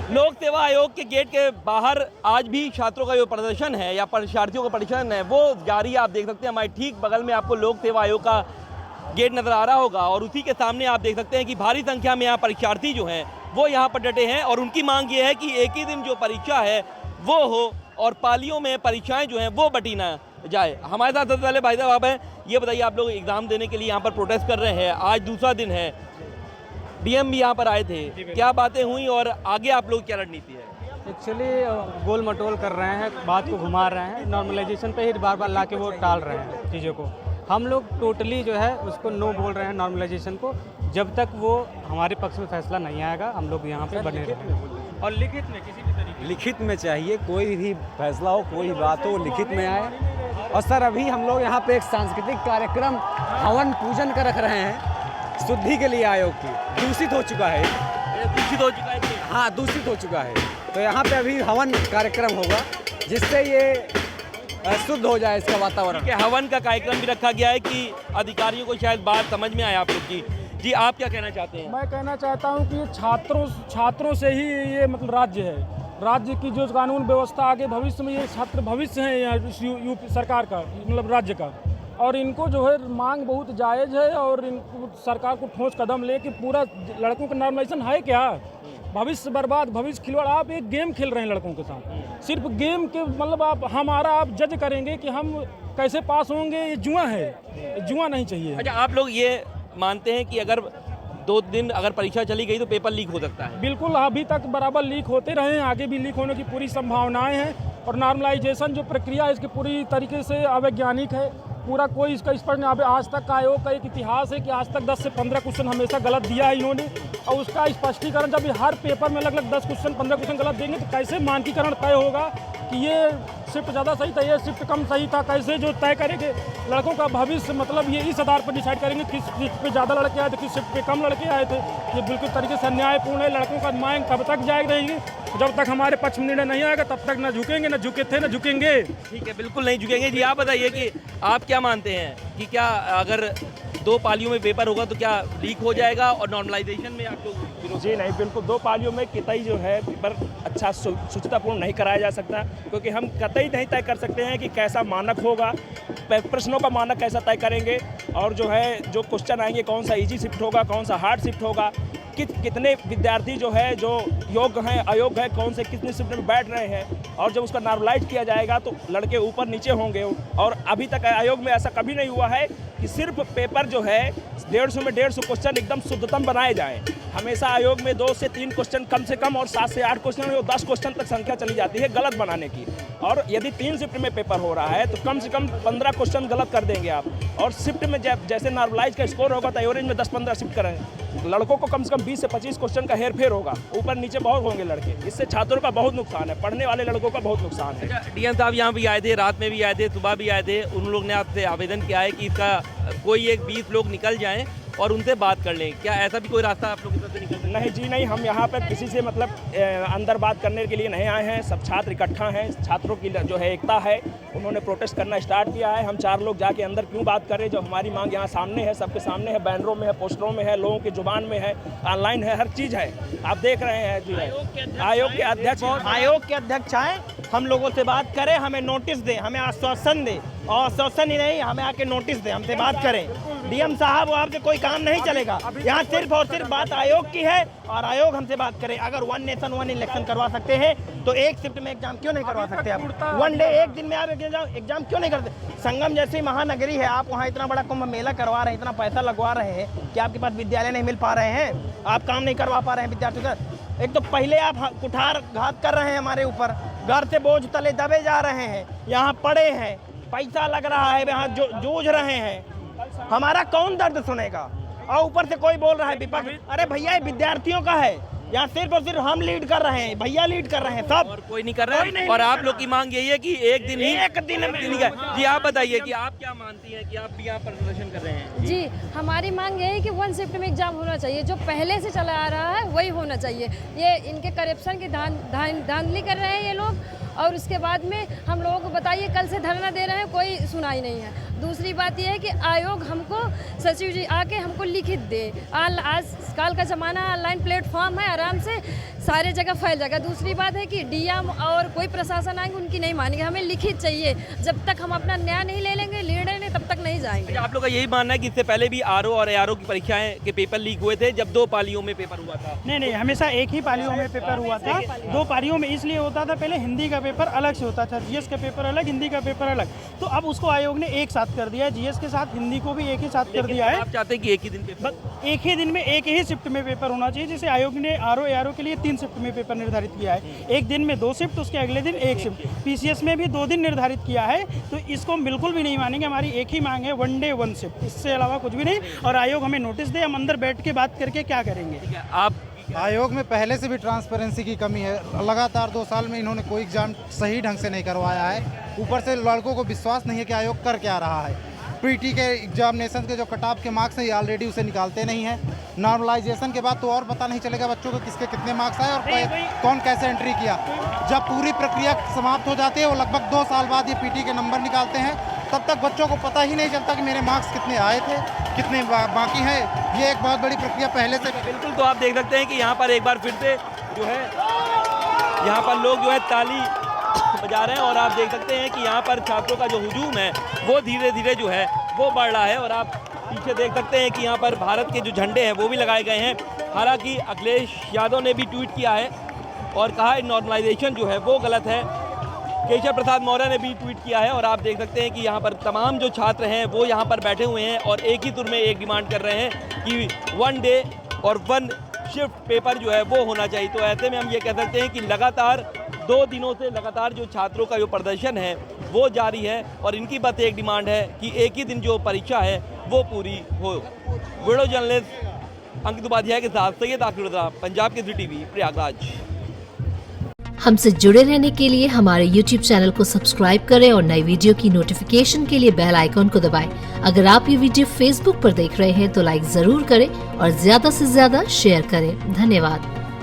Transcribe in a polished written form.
लोक सेवा आयोग के गेट के बाहर आज भी छात्रों का जो प्रदर्शन है या परीक्षार्थियों का प्रदर्शन है वो जारी है। आप देख सकते हैं हमारे ठीक बगल में आपको लोक सेवा आयोग का गेट नज़र आ रहा होगा और उसी के सामने आप देख सकते हैं कि भारी संख्या में यहाँ परीक्षार्थी जो हैं वो यहाँ पर डटे हैं और उनकी मांग ये है कि एक ही दिन जो परीक्षा है वो हो और पालियों में परीक्षाएं जो हैं वो बटी ना जाए। हमारे साथ सबसे पहले भाई साहब हैं, ये बताइए आप लोग एग्ज़ाम देने के लिए यहाँ पर प्रोटेस्ट कर रहे हैं, आज दूसरा दिन है, डीएम भी यहाँ पर आए थे, क्या बातें हुई और आगे आप लोग क्या रणनीति है? एक्चुअली गोल मटोल कर रहे हैं, बात को घुमा रहे हैं, नॉर्मलाइजेशन पे ही बार बार ला के वो टाल रहे हैं चीज़ों को। हम लोग टोटली जो है उसको नो बोल रहे हैं नॉर्मलाइजेशन को। जब तक वो हमारे पक्ष में फैसला नहीं आएगा हम लोग यहाँ पे बने रहेंगे। और लिखित में किसी भी तरीके लिखित में चाहिए, कोई भी फैसला हो, कोई बात हो, लिखित में आए। और सर अभी हम लोग यहाँ पे एक सांस्कृतिक कार्यक्रम हवन पूजन का रख रहे हैं शुद्धि के लिए आयोग की। दूषित हो चुका है, दूषित हो चुका है। हाँ दूषित हो चुका है, तो यहाँ पे अभी हवन कार्यक्रम होगा जिससे ये शुद्ध हो जाए इसका वातावरण। ठीक है, हवन का कार्यक्रम भी रखा गया है कि अधिकारियों को शायद बात समझ में आए आप लोग की। जी आप क्या कहना चाहते हैं? मैं कहना चाहता हूं कि छात्रों से ही ये मतलब राज्य है, राज्य की जो कानून व्यवस्था आगे भविष्य में ये छात्र भविष्य है यहाँ यूपी सरकार का मतलब राज्य का, और इनको जो है मांग बहुत जायज़ है और इनको सरकार को ठोस कदम ले कि पूरा लड़कों का नॉर्मलाइजेशन है क्या, भविष्य बर्बाद, भविष्य खिलवाड़। आप एक गेम खेल रहे हैं लड़कों के साथ, सिर्फ गेम के मतलब आप जज करेंगे कि हम कैसे पास होंगे, ये जुआ है, जुआ नहीं चाहिए। अच्छा, आप लोग ये मानते हैं कि अगर 2 दिन अगर परीक्षा चली गई तो पेपर लीक हो सकता है? बिल्कुल, अभी तक बराबर लीक होते रहे हैं, आगे भी लीक होने की पूरी संभावनाएं हैं। और नॉर्मलाइजेशन जो प्रक्रिया है इसकी पूरी तरीके से अवैज्ञानिक है, पूरा कोई इसका स्पष्ट नहीं। आज तक का आयोग का एक इतिहास है कि आज तक 10 से 15 क्वेश्चन हमेशा गलत दिया है इन्होंने, और उसका स्पष्टीकरण जब हर पेपर में अलग-अलग 10 क्वेश्चन 15 क्वेश्चन गलत देंगे तो कैसे मानकीकरण तय होगा कि ये शिफ्ट ज़्यादा सही था, ये शिफ्ट कम सही था, कैसे जो तय करेंगे लड़कों का भविष्य, मतलब ये इस आधार पर डिसाइड करेंगे किस शिफ्ट पे ज़्यादा लड़के आए थे, किस शिफ्ट पे कम लड़के आए थे। ये बिल्कुल तरीके से अन्यायपूर्ण है। लड़कों का मांग तब तक जारी रहेगी जब तक हमारे पक्ष में निर्णय नहीं आएगा, तब तक न झुकेंगे, न झुके थे न झुकेंगे। ठीक है, बिल्कुल नहीं झुकेंगे। जी आप बताइए कि आप क्या मानते हैं कि क्या अगर 2 पालियों में पेपर होगा तो क्या लीक हो जाएगा और नॉर्मलाइजेशन में आप लोग? जी नहीं, बिल्कुल 2 पालियों में कतई जो है पेपर अच्छा शुचितापूर्ण नहीं कराया जा सकता, क्योंकि हम कतई नहीं तय कर सकते हैं कि कैसा मानक होगा, प्रश्नों का मानक कैसा तय करेंगे, और जो है जो क्वेश्चन आएंगे कौन सा इजी शिफ्ट होगा, कौन सा हार्ड शिफ्ट होगा, कितने विद्यार्थी जो है जो योग्य हैं अयोग्य है, कौन से कितने शिफ्ट में बैठ रहे हैं, और जब उसका नॉर्मलाइज किया जाएगा तो लड़के ऊपर नीचे होंगे। और अभी तक आयोग में ऐसा कभी नहीं हुआ है कि सिर्फ पेपर जो है 150 में 150 क्वेश्चन एकदम शुद्धतम बनाए जाएं। हमेशा आयोग में 2 से 3 क्वेश्चन कम से कम और 7 से 8 क्वेश्चन और 10 क्वेश्चन तक संख्या चली जाती है गलत बनाने की। और यदि 3 शिफ्ट में पेपर हो रहा है तो कम से कम 15 क्वेश्चन गलत कर देंगे आप, और शिफ्ट में जैसे नॉर्मलाइज का स्कोर होगा तो एवरेज में 10-15 शिफ्ट करें, लड़कों को कम से कम 20 से 25 क्वेश्चन का हेर फेर होगा, ऊपर नीचे बहुत होंगे लड़के। इससे छात्रों का बहुत नुकसान है, पढ़ने वाले लड़कों का बहुत नुकसान है। डीएम साहब यहाँ भी आए थे, रात में भी आए थे, सुबह भी आए थे, उन लोग ने आपसे आवेदन किया है कि इसका कोई एक 20 लोग निकल जाएं और उनसे बात कर लें, क्या ऐसा भी कोई रास्ता आप लोग की तरफ से निकल? नहीं जी नहीं, हम यहाँ पर किसी से मतलब अंदर बात करने के लिए नहीं आए हैं, सब छात्र इकट्ठा हैं, छात्रों की जो है एकता है, उन्होंने प्रोटेस्ट करना स्टार्ट किया है। हम 4 लोग जाके अंदर क्यों बात करें जब हमारी मांग यहाँ सामने है, सबके सामने है, बैनरों में है, पोस्टरों में है, लोगों की जुबान में है, ऑनलाइन है, हर चीज़ है, आप देख रहे हैं जी। आयोग के अध्यक्ष आए, हम लोगों से बात करें, हमें नोटिस दें, हमें आश्वासन दें, और आश्वासन ही नहीं हमें आके नोटिस दें, हमसे बात करें। डीएम साहब आपसे कोई काम नहीं चलेगा, यहाँ सिर्फ और सिर्फ बात आयोग की है, और आयोग हमसे बात करें। अगर 1 नेशन 1 इलेक्शन करवा सकते हैं तो एक शिफ्ट में एग्जाम क्यों नहीं करवा सकते आप? 1 डे एक दिन में आप एग्जाम क्यों नहीं करते? संगम जैसी महानगरी है, आप वहाँ इतना बड़ा कुंभ मेला करवा रहे हैं, इतना पैसा लगवा रहे हैं कि आपके पास विद्यालय नहीं मिल पा रहे हैं, आप काम नहीं करवा पा रहे हैं विद्यार्थियों का। एक तो पहले आप कुठार घात कर रहे हैं हमारे ऊपर, घर से बोझ तले दबे जा रहे हैं, यहाँ पड़े हैं, पैसा लग रहा है, यहाँ जूझ रहे हैं, हमारा कौन दर्द सुनेगा? और ऊपर से कोई बोल रहा है विपक्ष, अरे भैया ये विद्यार्थियों का है, यहाँ सिर्फ और सिर्फ हम लीड कर रहे हैं, भैया लीड कर रहे हैं, सब और कोई नहीं कर रहा है। और आप लोग की मांग यही है कि एक दिन जी आप बताइए कि आप क्या मानती हैं कि आप भी यहाँ पर प्रदर्शन कर रहे हैं? जी हमारी मांग यही है कि 1 शिफ्ट में एग्जाम होना चाहिए, जो पहले से चला आ रहा है वही होना चाहिए। ये इनके करप्शन की धांधली कर रहे हैं ये लोग, और उसके बाद में हम लोगों को बताइए, कल से धरना दे रहे हैं, कोई सुनाई नहीं है। दूसरी बात यह है कि आयोग हमको सचिव जी आके हमको लिखित दे। आज कल का ज़माना ऑनलाइन प्लेटफॉर्म है, आराम से सारे जगह फैल जाएगा। दूसरी बात है कि डीएम और कोई प्रशासन आएंगे उनकी नहीं मानेंगे, हमें लिखित चाहिए। जब तक हम अपना न्याय नहीं ले लेंगे निर्णय नहीं, तब तक नहीं जाएंगे। आप लोग का यही मानना है कि इससे पहले भी आरओ और एआरओ की परीक्षाएं के पेपर लीक हुए थे जब 2 पालियों में पेपर हुआ था? नहीं, हमेशा एक ही पालियों में पेपर हुआ था। 2 पालियों में इसलिए होता था, पहले हिंदी का पेपर अलग से होता था, जीएस का पेपर अलग, हिंदी का पेपर अलग। तो अब उसको आयोग ने एक साथ कर दिया, जीएस के साथ हिंदी को भी एक ही साथ कर दिया है। आप चाहते हैं कि एक ही दिन पेपर, एक ही दिन में एक ही शिफ्ट में पेपर होना चाहिए। जैसे आयोग ने आरओ एआरओ के लिए 3 शिफ्ट में पेपर निर्धारित किया है, एक दिन में 2 शिफ्ट, उसके अगले दिन 1 शिफ्ट। पीसीएस में भी 2 दिन निर्धारित किया है। तो इसको हम बिल्कुल भी नहीं मानेंगे। हमारी एक ही मांग है, 1 डे 1 शिफ्ट, इससे अलावा कुछ भी नहीं। और आयोग हमें नोटिस दे, हम अंदर बैठ के बात करके क्या करेंगे। आप आयोग में पहले से भी ट्रांसपेरेंसी की कमी है। लगातार 2 साल में इन्होंने कोई एग्जाम सही ढंग से नहीं करवाया है। ऊपर से लड़कों को विश्वास नहीं है कि आयोग कर क्या रहा है। पीटी के एग्जामिनेशन के जो कट ऑफ के मार्क्स हैं ऑलरेडी उसे निकालते नहीं है। नॉर्मलाइजेशन के बाद तो और पता नहीं चलेगा बच्चों को किसके कितने मार्क्स आए और कौन कैसे एंट्री किया। जब पूरी प्रक्रिया समाप्त हो जाती है, वो लगभग 2 साल बाद ये पीटी के नंबर निकालते हैं, तब तक बच्चों को पता ही नहीं चलता कि मेरे मार्क्स कितने आए थे, कितने बाकी हैं। ये एक बहुत बड़ी प्रक्रिया पहले से। बिल्कुल, तो आप देख सकते हैं कि यहाँ पर एक बार फिर से जो है यहाँ पर लोग जो है ताली बजा रहे हैं और आप देख सकते हैं कि यहाँ पर छात्रों का जो हुजूम है वो धीरे धीरे जो है वो बढ़ रहा है। और आप पीछे देख सकते हैं कि यहाँ पर भारत के जो झंडे हैं वो भी लगाए गए हैं। हालांकि अखिलेश यादव ने भी ट्वीट किया है और कहा है नॉर्मलाइजेशन जो है वो गलत है। केशव प्रसाद मौर्य ने भी ट्वीट किया है और आप देख सकते हैं कि यहाँ पर तमाम जो छात्र हैं वो यहाँ पर बैठे हुए हैं और एक ही सुर में एक डिमांड कर रहे हैं कि 1 डे और 1 शिफ्ट पेपर जो है वो होना चाहिए। तो ऐसे में हम ये कह सकते हैं कि लगातार 2 दिनों से लगातार जो छात्रों का जो प्रदर्शन है वो जारी है और इनकी बस एक डिमांड है कि एक ही दिन जो परीक्षा है वो पूरी हो। वीडियो जर्नलिस्ट अंकित उपाध्याय के साथ सैयद आकिब रज़ा, पंजाब केसरी टीवी, प्रयागराज। हमसे जुड़े रहने के लिए हमारे YouTube चैनल को सब्सक्राइब करें और नई वीडियो की नोटिफिकेशन के लिए बेल आइकॉन को दबाएं। अगर आप ये वीडियो Facebook पर देख रहे हैं तो लाइक जरूर करें और ज्यादा से ज्यादा शेयर करें। धन्यवाद।